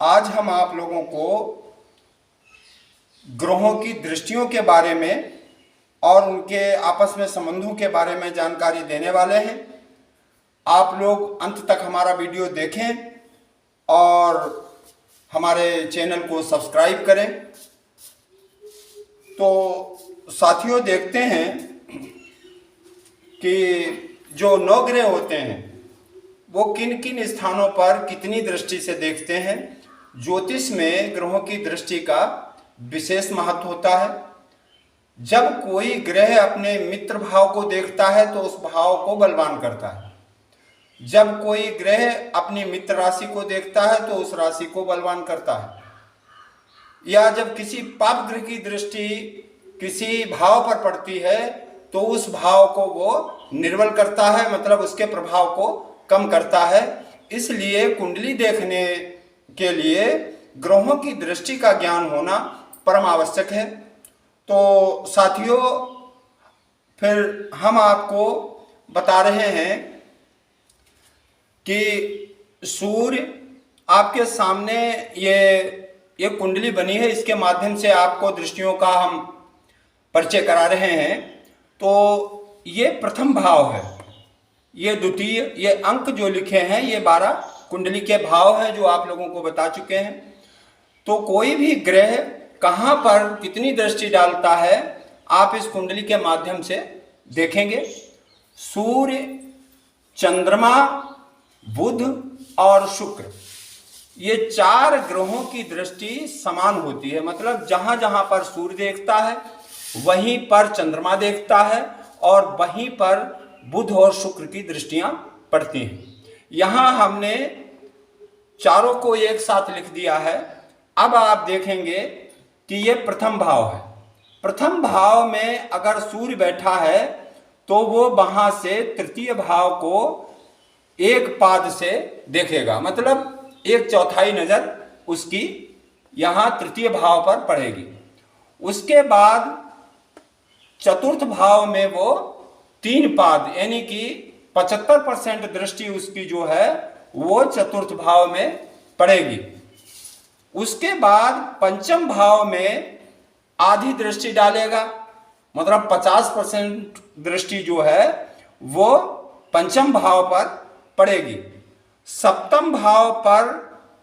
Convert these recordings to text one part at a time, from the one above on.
आज हम आप लोगों को ग्रहों की दृष्टियों के बारे में और उनके आपस में संबंधों के बारे में जानकारी देने वाले हैं। आप लोग अंत तक हमारा वीडियो देखें और हमारे चैनल को सब्सक्राइब करें। तो साथियों, देखते हैं कि जो नवग्रह होते हैं वो किन किन स्थानों पर कितनी दृष्टि से देखते हैं। ज्योतिष में ग्रहों की दृष्टि का विशेष महत्व होता है। जब कोई ग्रह अपने मित्र भाव को देखता है तो उस भाव को बलवान करता है। जब कोई ग्रह अपनी मित्र राशि को देखता है तो उस राशि को बलवान करता है। या जब किसी पाप ग्रह की दृष्टि किसी भाव पर पड़ती है तो उस भाव को वो निर्बल करता है, मतलब उसके प्रभाव को कम करता है। इसलिए कुंडली देखने के लिए ग्रहों की दृष्टि का ज्ञान होना परम आवश्यक है। तो साथियों, फिर हम आपको बता रहे हैं कि सूर्य आपके सामने ये कुंडली बनी है, इसके माध्यम से आपको दृष्टियों का हम परिचय करा रहे हैं। तो ये प्रथम भाव है, ये द्वितीय, ये अंक जो लिखे हैं ये 12 कुंडली के भाव हैं जो आप लोगों को बता चुके हैं। तो कोई भी ग्रह कहाँ पर कितनी दृष्टि डालता है आप इस कुंडली के माध्यम से देखेंगे। सूर्य, चंद्रमा, बुध और शुक्र, ये 4 ग्रहों की दृष्टि समान होती है। मतलब जहां जहां पर सूर्य देखता है वहीं पर चंद्रमा देखता है और वहीं पर बुध और शुक्र की दृष्टियां पड़ती हैं। यहां हमने चारों को एक साथ लिख दिया है। अब आप देखेंगे कि ये प्रथम भाव है। प्रथम भाव में अगर सूर्य बैठा है तो वो वहां से तृतीय भाव को एक पाद से देखेगा, मतलब 1/4 नजर उसकी यहां तृतीय भाव पर पड़ेगी। उसके बाद चतुर्थ भाव में वो 3 पाद यानी कि 75% दृष्टि उसकी जो है वो चतुर्थ भाव में पड़ेगी। उसके बाद पंचम भाव में आधी दृष्टि डालेगा, मतलब 50% दृष्टि जो है वो पंचम भाव पर पड़ेगी। सप्तम भाव पर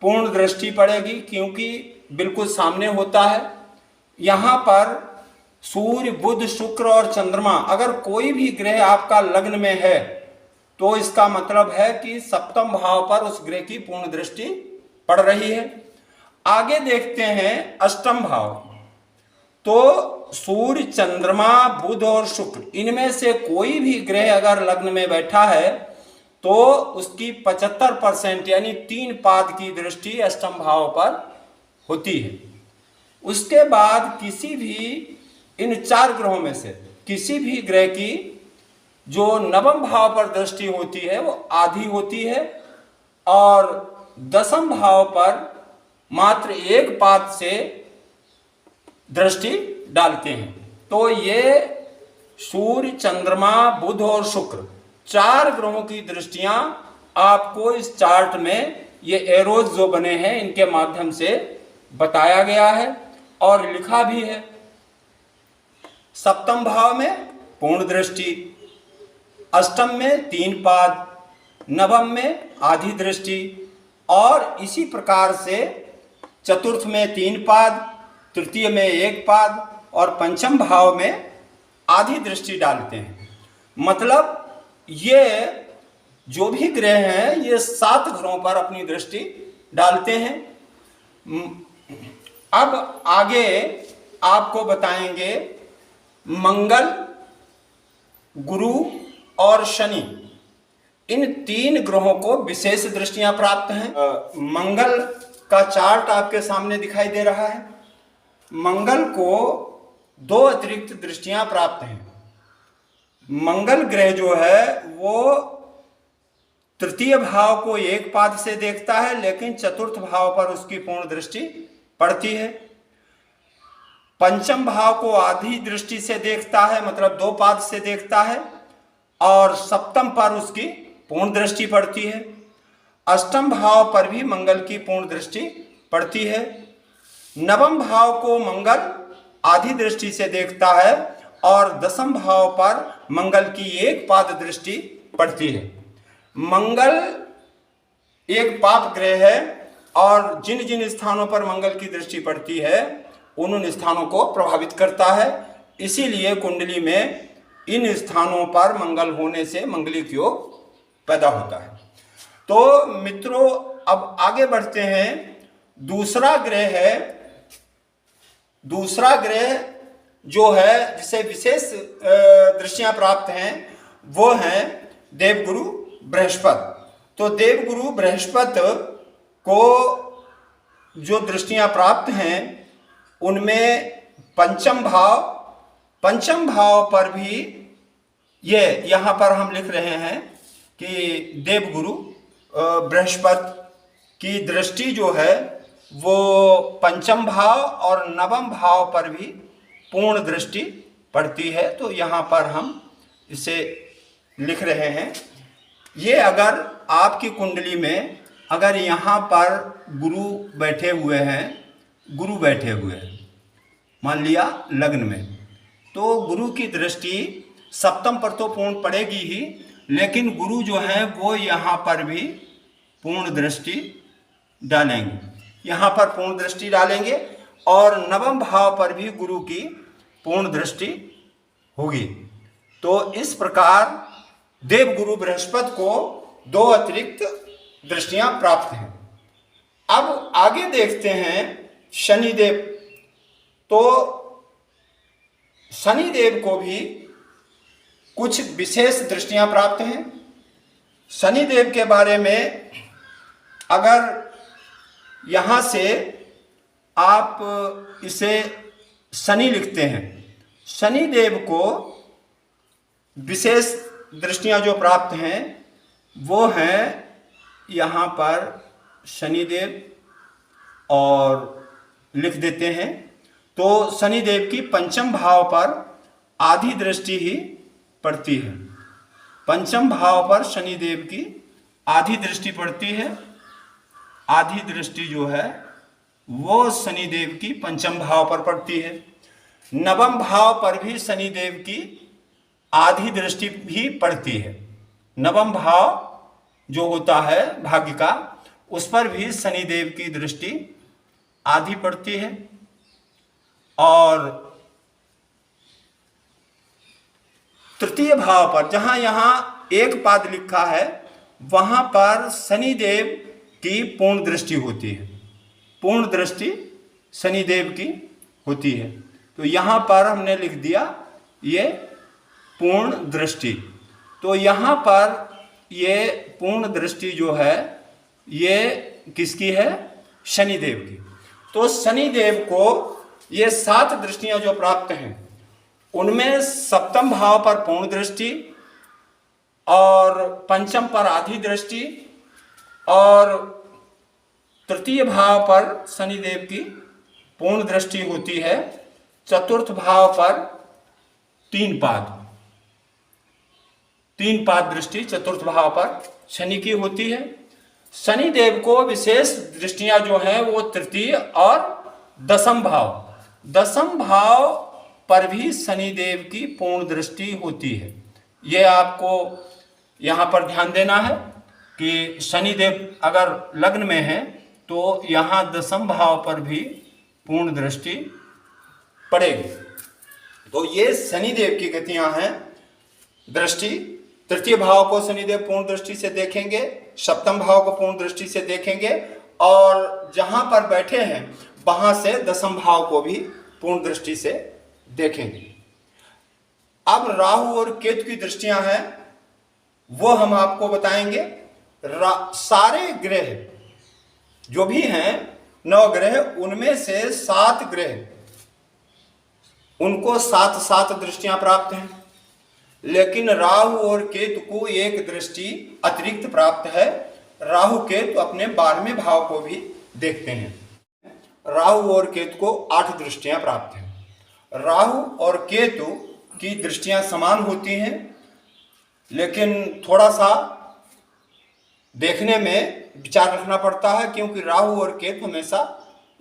पूर्ण दृष्टि पड़ेगी क्योंकि बिल्कुल सामने होता है। यहां पर सूर्य, बुध, शुक्र और चंद्रमा, अगर कोई भी ग्रह आपका लग्न में है तो इसका मतलब है कि सप्तम भाव पर उस ग्रह की पूर्ण दृष्टि पड़ रही है। आगे देखते हैं अष्टम भाव। तो सूर्य, चंद्रमा, बुध और शुक्र, इनमें से कोई भी ग्रह अगर लग्न में बैठा है तो उसकी 75% यानी 3 पाद की दृष्टि अष्टम भाव पर होती है। उसके बाद किसी भी इन 4 ग्रहों में से किसी भी ग्रह की जो नवम भाव पर दृष्टि होती है वो आधी होती है और दसम भाव पर मात्र 1 पाद से दृष्टि डालते हैं। तो ये सूर्य, चंद्रमा, बुध और शुक्र 4 ग्रहों की दृष्टियां आपको इस चार्ट में ये एरोज जो बने हैं इनके माध्यम से बताया गया है और लिखा भी है। सप्तम भाव में पूर्ण दृष्टि, अष्टम में 3 पाद, नवम में आधी दृष्टि और इसी प्रकार से चतुर्थ में 3 पाद, तृतीय में 1 पाद और पंचम भाव में आधी दृष्टि डालते हैं। मतलब ये जो भी ग्रह हैं ये 7 ग्रहों पर अपनी दृष्टि डालते हैं। अब आगे आपको बताएंगे मंगल, गुरु और शनि, इन 3 ग्रहों को विशेष दृष्टियां प्राप्त हैं। मंगल का चार्ट आपके सामने दिखाई दे रहा है। मंगल को 2 अतिरिक्त दृष्टियां प्राप्त हैं। मंगल ग्रह जो है वो तृतीय भाव को 1 पाद से देखता है, लेकिन चतुर्थ भाव पर उसकी पूर्ण दृष्टि पड़ती है। पंचम भाव को आधी दृष्टि से देखता है, मतलब 2 पाद से देखता है और सप्तम पर उसकी पूर्ण दृष्टि पड़ती है। अष्टम भाव पर भी मंगल की पूर्ण दृष्टि पड़ती है। नवम भाव को मंगल आधी दृष्टि से देखता है और दसम भाव पर मंगल की एक पाद दृष्टि पड़ती है। मंगल एक पाप ग्रह है और जिन जिन स्थानों पर मंगल की दृष्टि पड़ती है उन स्थानों को प्रभावित करता है। इसीलिए कुंडली में इन स्थानों पर मंगल होने से मंगलिक योग पैदा होता है। तो मित्रों, अब आगे बढ़ते हैं। दूसरा ग्रह जो है जिसे विशेष दृष्टियां प्राप्त हैं वो हैं देवगुरु बृहस्पति। तो देवगुरु बृहस्पति को जो दृष्टियां प्राप्त हैं उनमें पंचम भाव पर भी ये यहाँ पर हम लिख रहे हैं कि देवगुरु बृहस्पति की दृष्टि जो है वो पंचम भाव और नवम भाव पर भी पूर्ण दृष्टि पड़ती है। तो यहाँ पर हम इसे लिख रहे हैं। ये अगर आपकी कुंडली में अगर यहाँ पर गुरु बैठे हुए हैं मान लिया लग्न में, तो गुरु की दृष्टि सप्तम पर तो पूर्ण पड़ेगी ही, लेकिन गुरु जो है वो यहाँ पर भी पूर्ण दृष्टि डालेंगे और नवम भाव पर भी गुरु की पूर्ण दृष्टि होगी। तो इस प्रकार देवगुरु बृहस्पति को 2 अतिरिक्त दृष्टियां प्राप्त हैं। अब आगे देखते हैं शनिदेव। तो शनिदेव को भी कुछ विशेष दृष्टियां प्राप्त हैं। शनिदेव के बारे में अगर यहाँ से आप इसे शनि लिखते हैं, शनिदेव को विशेष दृष्टियां जो प्राप्त हैं वो हैं यहाँ पर शनिदेव और लिख देते हैं। तो शनिदेव की पंचम भाव पर आधी दृष्टि ही पड़ती है। पंचम भाव पर शनिदेव की आधी दृष्टि पड़ती है। आधी दृष्टि जो है वो शनिदेव की पंचम भाव पर पड़ती है। नवम भाव पर भी शनिदेव की आधी दृष्टि भी पड़ती है। नवम भाव जो होता है भाग्य का, उस पर भी शनिदेव की दृष्टि आधी पड़ती है। और तृतीय भाव पर जहां यहां एक पाद लिखा है वहां पर शनिदेव की पूर्ण दृष्टि होती है। पूर्ण दृष्टि शनिदेव की होती है। तो यहाँ पर हमने लिख दिया ये पूर्ण दृष्टि। तो यहाँ पर ये पूर्ण दृष्टि जो है ये किसकी है? शनिदेव की। तो शनिदेव को ये 7 दृष्टियां जो प्राप्त हैं उनमें सप्तम भाव पर पूर्ण दृष्टि और पंचम पर आधी दृष्टि और तृतीय भाव पर शनिदेव की पूर्ण दृष्टि होती है। चतुर्थ भाव पर 3 पाद दृष्टि चतुर्थ भाव पर शनि की होती है। शनिदेव को विशेष दृष्टियां जो हैं वो तृतीय और दसम भाव पर भी शनिदेव की पूर्ण दृष्टि होती है। ये आपको यहाँ पर ध्यान देना है कि शनिदेव अगर लग्न में है तो यहाँ दसम भाव पर भी पूर्ण दृष्टि पड़ेगी। तो ये शनिदेव की गतियां हैं। दृष्टि तृतीय भाव को शनिदेव पूर्ण दृष्टि से देखेंगे, सप्तम भाव को पूर्ण दृष्टि से देखेंगे और जहां पर बैठे हैं वहां से दसम भाव को भी पूर्ण दृष्टि से देखेंगे। अब राहु और केतु की दृष्टियां हैं वो हम आपको बताएंगे। सारे ग्रह जो भी हैं 9 ग्रह, उनमें से 7 ग्रह उनको 7 दृष्टियां प्राप्त हैं, लेकिन राहु और केतु को एक दृष्टि अतिरिक्त प्राप्त है। राहु केतु अपने 12वें भाव को भी देखते हैं। राहु और केतु को 8 दृष्टियां प्राप्त हैं। राहु और केतु की दृष्टियां समान होती हैं, लेकिन थोड़ा सा देखने में विचार रखना पड़ता है, क्योंकि राहु और केतु हमेशा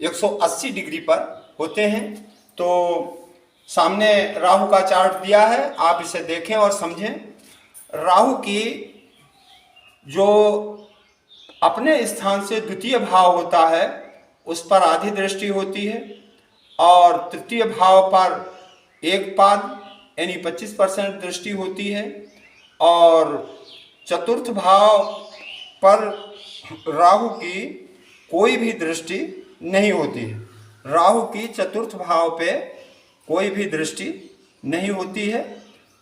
180 डिग्री पर होते हैं। तो सामने राहु का चार्ट दिया है, आप इसे देखें और समझें। राहु की जो अपने स्थान से द्वितीय भाव होता है उस पर आधी दृष्टि होती है, और तृतीय भाव पर एक पाद यानी 25% दृष्टि होती है, और चतुर्थ भाव पर राहु की कोई भी दृष्टि नहीं होती है। राहु की चतुर्थ भाव पे कोई भी दृष्टि नहीं होती है।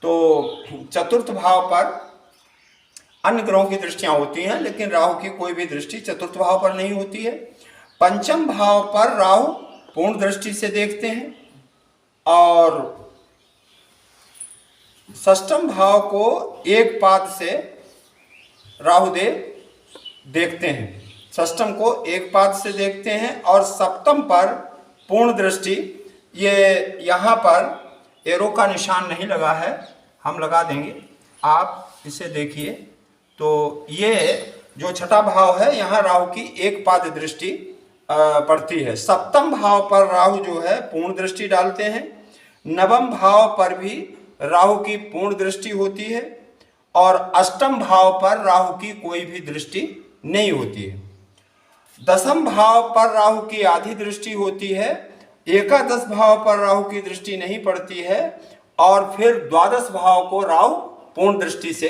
तो चतुर्थ भाव पर अन्य ग्रहों की दृष्टियां होती हैं, लेकिन राहु की कोई भी दृष्टि चतुर्थ भाव पर नहीं होती है। पंचम भाव पर राहु पूर्ण दृष्टि से देखते हैं, और षष्ठम भाव को एक पाद से राहुदेव देखते हैं, षष्ठम को एक पाद से देखते हैं, और सप्तम पर पूर्ण दृष्टि, ये यहाँ पर एरो का निशान नहीं लगा है, हम लगा देंगे, आप इसे देखिए। तो ये जो छठा भाव है यहाँ राहु की एक पाद दृष्टि पड़ती है। सप्तम भाव पर राहु जो है पूर्ण दृष्टि डालते हैं। नवम भाव पर भी राहु की पूर्ण दृष्टि होती है, और अष्टम भाव पर राहु की कोई भी दृष्टि नहीं होती है। दसम भाव पर राहु की आधी दृष्टि होती है, एकादश भाव पर राहु की दृष्टि नहीं पड़ती है, और फिर द्वादश भाव को राहु पूर्ण दृष्टि से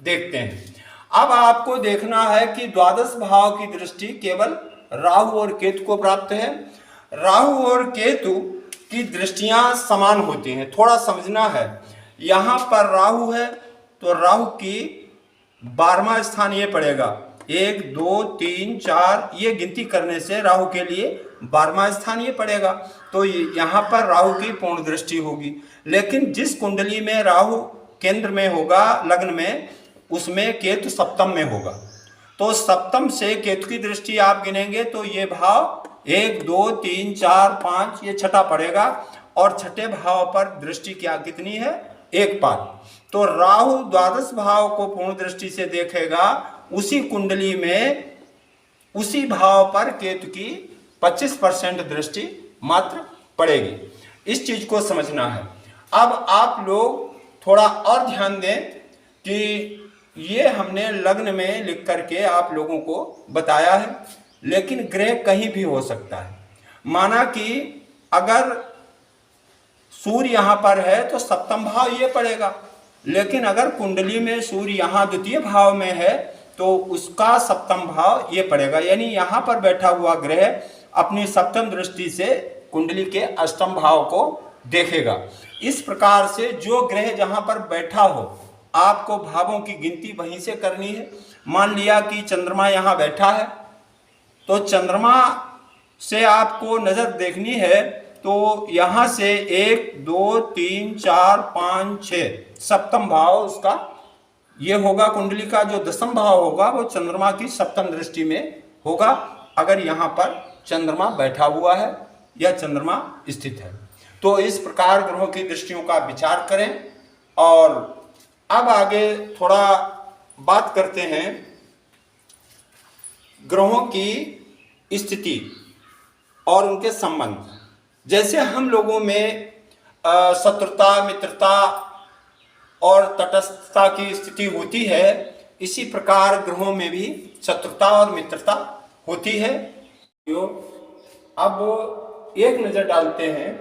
देखते हैं। अब आपको देखना है कि द्वादश भाव की दृष्टि केवल राहु और केतु को प्राप्त है। राहु और केतु की दृष्टियां समान होती हैं, थोड़ा समझना है। यहाँ पर राहु है तो राहु की 12वां स्थान ये पड़ेगा, 1 2 3 4, ये गिनती करने से राहु के लिए 12वां स्थान ये पड़ेगा। तो यहाँ पर राहु की पूर्ण दृष्टि होगी। लेकिन जिस कुंडली में राहु केंद्र में होगा, लग्न में, उसमें केतु सप्तम में होगा। तो सप्तम से केतु की दृष्टि आप गिनेंगे तो ये भाव 1 2 3 4 5 ये छठा पड़ेगा, और छठे भाव पर दृष्टि क्या कितनी है, एक पाद। तो राहु द्वादश भाव को पूर्ण दृष्टि से देखेगा, उसी कुंडली में उसी भाव पर केतु की 25% दृष्टि मात्र पड़ेगी। इस चीज को समझना है। अब आप लोग थोड़ा और ध्यान दें कि ये हमने लग्न में लिख करके आप लोगों को बताया है, लेकिन ग्रह कहीं भी हो सकता है। माना कि अगर सूर्य यहाँ पर है तो सप्तम भाव ये पड़ेगा, लेकिन अगर कुंडली में सूर्य यहाँ द्वितीय भाव में है तो उसका सप्तम भाव ये पड़ेगा। यानी यहाँ पर बैठा हुआ ग्रह अपनी सप्तम दृष्टि से कुंडली के अष्टम भाव को देखेगा। इस प्रकार से जो ग्रह जहाँ पर बैठा हो, आपको भावों की गिनती वहीं से करनी है। मान लिया कि चंद्रमा यहाँ बैठा है, तो चंद्रमा से आपको नजर देखनी है, तो यहाँ से 1 2 3 4 5 6 सप्तम भाव उसका ये होगा। कुंडली का जो दसम भाव होगा वो चंद्रमा की सप्तम दृष्टि में होगा, अगर यहाँ पर चंद्रमा बैठा हुआ है या चंद्रमा स्थित है। तो इस प्रकार ग्रहों की दृष्टियों का विचार करें। और अब आगे थोड़ा बात करते हैं ग्रहों की स्थिति और उनके संबंध। जैसे हम लोगों में शत्रुता, मित्रता और तटस्थता की स्थिति होती है, इसी प्रकार ग्रहों में भी शत्रुता और मित्रता होती है। अब एक नजर डालते हैं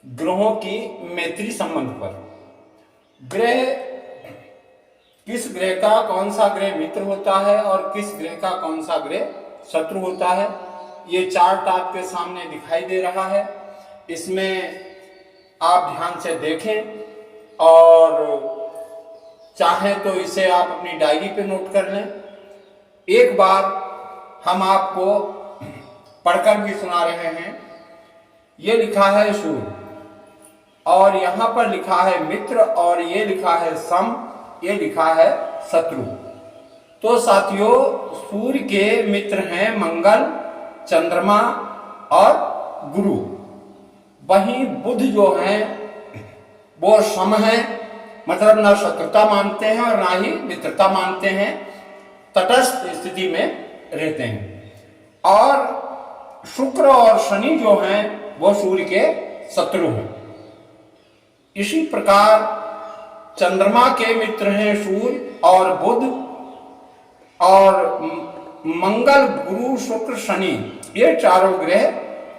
ग्रहों की मैत्री संबंध पर। ग्रह, किस ग्रह का कौन सा ग्रह मित्र होता है और किस ग्रह का कौन सा ग्रह शत्रु होता है, ये चार्ट आपके सामने दिखाई दे रहा है। इसमें आप ध्यान से देखें और चाहें तो इसे आप अपनी डायरी पे नोट कर लें। एक बार हम आपको पढ़कर भी सुना रहे हैं। ये लिखा है सूर्य, और यहाँ पर लिखा है मित्र, और ये लिखा है सम, ये लिखा है शत्रु। तो साथियों, सूर्य के मित्र हैं मंगल, चंद्रमा और गुरु। वहीं बुध जो हैं वो सम है, मतलब न शत्रुता मानते हैं और ना ही मित्रता मानते हैं। तटस्थ स्थिति में रहते हैं। और शुक्र और शनि जो हैं वो सूर्य के शत्रु हैं। इसी प्रकार चंद्रमा के मित्र हैं सूर्य और बुध, और मंगल, गुरु, शुक्र, शनि, ये चारों ग्रह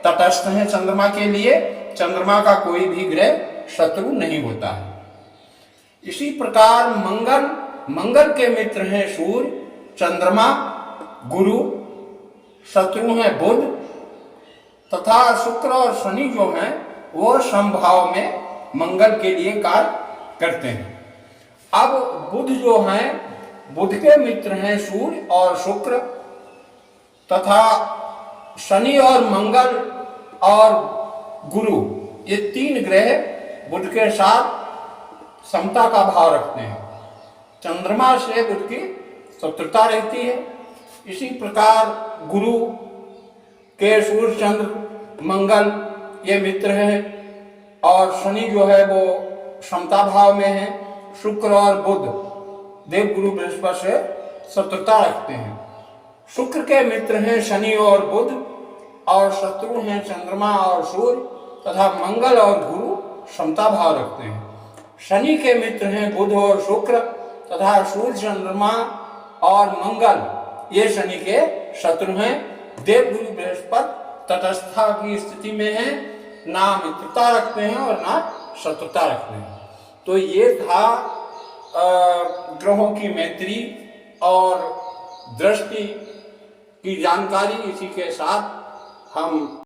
तटस्थ हैं चंद्रमा के लिए। चंद्रमा का कोई भी ग्रह शत्रु नहीं होता है। इसी प्रकार मंगल के मित्र हैं सूर्य, चंद्रमा, गुरु, शत्रु हैं बुध, तथा शुक्र और शनि जो हैं वो समभाव में मंगल के लिए कार्य करते हैं। अब बुध जो हैं, बुध के मित्र हैं सूर्य और शुक्र, तथा शनि और मंगल और गुरु, ये तीन ग्रह बुध के साथ समता का भाव रखते हैं। चंद्रमा से बुध की शत्रुता रहती है। इसी प्रकार गुरु के सूर्य, चंद्र, मंगल ये मित्र हैं, और शनि जो है वो समता भाव में है। शुक्र और बुध देवगुरु बृहस्पति से शत्रुता रखते हैं। शुक्र के मित्र हैं शनि और बुध, और शत्रु हैं चंद्रमा और सूर्य, तथा मंगल और गुरु समता भाव रखते हैं। शनि के मित्र हैं बुध और शुक्र, तथा सूर्य, चंद्रमा और मंगल ये शनि के शत्रु हैं। देवगुरु बृहस्पति तटस्थता की स्थिति में है, ना मित्रता रखते हैं और ना शत्रुता रखते हैं। तो ये था ग्रहों की मैत्री और दृष्टि की जानकारी। इसी के साथ हम